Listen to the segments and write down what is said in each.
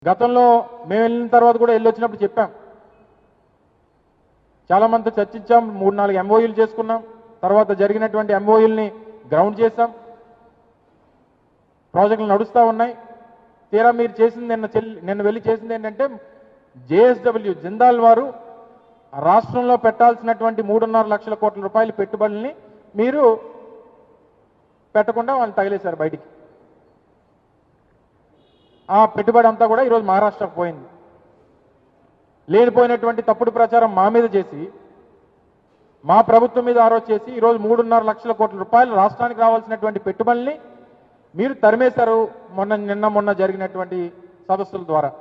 గతంలో మేము వెళ్ళిన తర్వాత కూడా వెళ్ళొచ్చినప్పుడు చెప్పాం, చాలా మంది చర్చించాం, 3-4 ఎంఓయూలు చేసుకున్నాం. తర్వాత జరిగినటువంటి ఎంఓయూల్ని గ్రౌండ్ చేశాం. ప్రాజెక్టులు నడుస్తూ ఉన్నాయి. తీరా మీరు చేసింది నిన్న వెళ్ళి చేసింది ఏంటంటే, జేఎస్డబ్ల్యూ జిందాల్ వారు రాష్ట్రంలో పెట్టాల్సినటువంటి 3.5 లక్షల కోట్ల రూపాయల పెట్టుబడుల్ని మీరు పెట్టకుండా వాళ్ళు తగిలేశారు బయటికి. ఆ పెట్టుబడి అంతా కూడా ఈరోజు మహారాష్ట్రకు పోయింది. లేనిపోయినటువంటి తప్పుడు ప్రచారం మా మీద చేసి, మా ప్రభుత్వం మీద ఆరోజు చేసి, ఈరోజు 3.5 లక్షల కోట్ల రూపాయలు రాష్ట్రానికి రావాల్సినటువంటి పెట్టుబడుల్ని మీరు తరిమేశారు మొన్న జరిగినటువంటి సదస్సుల ద్వారా.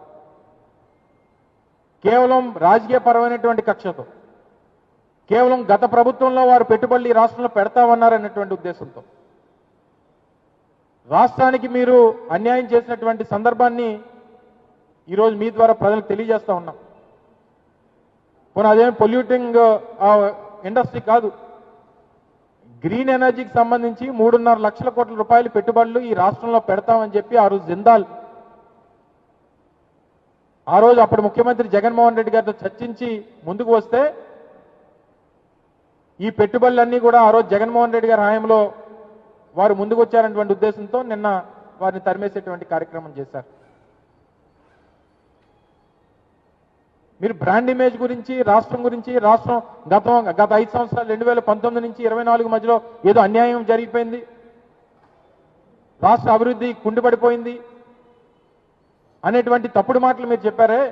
కేవలం రాజకీయపరమైనటువంటి కక్షతో, కేవలం గత ప్రభుత్వంలో వారు పెట్టుబడులు ఈ రాష్ట్రంలో పెడతామన్నారనేటువంటి ఉద్దేశంతో రాష్ట్రానికి మీరు అన్యాయం చేసినటువంటి సందర్భాన్ని ఈరోజు మీ ద్వారా ప్రజలకు తెలియజేస్తా ఉన్నాం. పోనీ అదేం పొల్యూటింగ్ ఇండస్ట్రీ కాదు, గ్రీన్ ఎనర్జీకి సంబంధించి 3.5 లక్షల కోట్ల రూపాయల పెట్టుబడులు ఈ రాష్ట్రంలో పెడతామని చెప్పి ఆ రోజు జిందాల్ ఆ రోజు అప్పుడు ముఖ్యమంత్రి జగన్మోహన్ రెడ్డి గారితో చర్చించి ముందుకు వస్తే, ఈ పెట్టుబడులన్నీ కూడా ఆ రోజు జగన్మోహన్ రెడ్డి గారి హయాంలో వారు ముందుకు వచ్చారనేటువంటి ఉద్దేశంతో నిన్న వారిని తరిమేసేటువంటి కార్యక్రమం చేశారు. మీరు బ్రాండ్ ఇమేజ్ గురించి, రాష్ట్రం గురించి, రాష్ట్రం గత 5 సంవత్సరాలు 2019 నుంచి 24 మధ్యలో ఏదో అన్యాయం జరిగిపోయింది, రాష్ట్ర అభివృద్ధి కుండిపడిపోయింది అనేటువంటి తప్పుడు మాటలు మీరు చెప్పారే.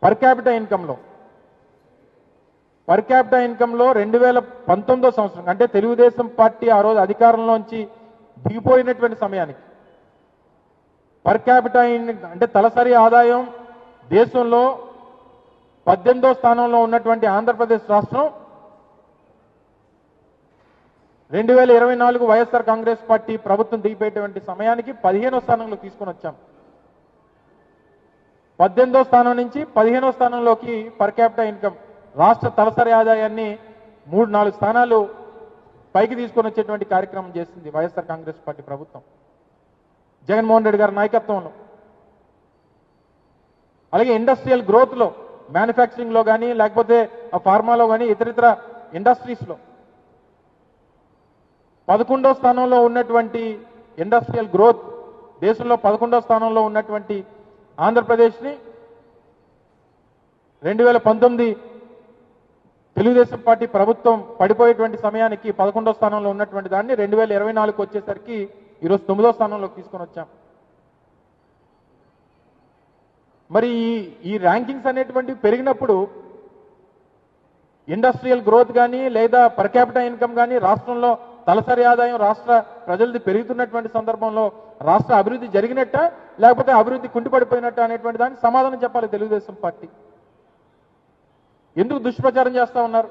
పర్ క్యాపిటా ఇన్కంలో 2019 సంవత్సరం అంటే తెలుగుదేశం పార్టీ ఆ రోజు అధికారంలోంచి దిగిపోయినటువంటి సమయానికి పర్ క్యాపిటా అంటే తలసరి ఆదాయం దేశంలో 18వ స్థానంలో ఉన్నటువంటి ఆంధ్రప్రదేశ్ రాష్ట్రం 2024 వైఎస్ఆర్ కాంగ్రెస్ పార్టీ ప్రభుత్వం దిగిపోయేటువంటి సమయానికి 15వ స్థానంలో తీసుకొని వచ్చాం. 18వ స్థానం నుంచి 15వ స్థానంలోకి పర్ క్యాపిటా ఇన్కమ్ రాష్ట్ర తలసరి ఆదాయాన్ని 3-4 స్థానాలు పైకి తీసుకొని వచ్చేటువంటి కార్యక్రమం చేసింది వైఎస్ఆర్ కాంగ్రెస్ పార్టీ ప్రభుత్వం జగన్మోహన్ రెడ్డి గారి నాయకత్వంలో. అలాగే ఇండస్ట్రియల్ గ్రోత్లో, మ్యానుఫ్యాక్చరింగ్లో కానీ, లేకపోతే ఫార్మాలో కానీ, ఇతరితర ఇండస్ట్రీస్లో 11వ స్థానంలో ఉన్నటువంటి ఇండస్ట్రియల్ గ్రోత్, దేశంలో 11వ స్థానంలో ఉన్నటువంటి ఆంధ్రప్రదేశ్ని 2019 తెలుగుదేశం పార్టీ ప్రభుత్వం పడిపోయేటువంటి సమయానికి 11వ స్థానంలో ఉన్నటువంటి దాన్ని 2024కు వచ్చేసరికి ఈరోజు 9వ స్థానంలోకి తీసుకొని వచ్చాం. మరి ఈ ర్యాంకింగ్స్ అనేటువంటివి పెరిగినప్పుడు ఇండస్ట్రియల్ గ్రోత్ కానీ, లేదా పర్ క్యాపిటా ఇన్కమ్ కానీ, రాష్ట్రంలో తలసరి ఆదాయం రాష్ట్ర ప్రజలది పెరుగుతున్నటువంటి సందర్భంలో రాష్ట్ర అభివృద్ధి జరిగినట్ట, లేకపోతే అభివృద్ధి కుంటిపడిపోయినట్ట అనేటువంటి దానికి సమాధానం చెప్పాలి తెలుగుదేశం పార్టీ. ఎందుకు దుష్ప్రచారం చేస్తా ఉన్నారు?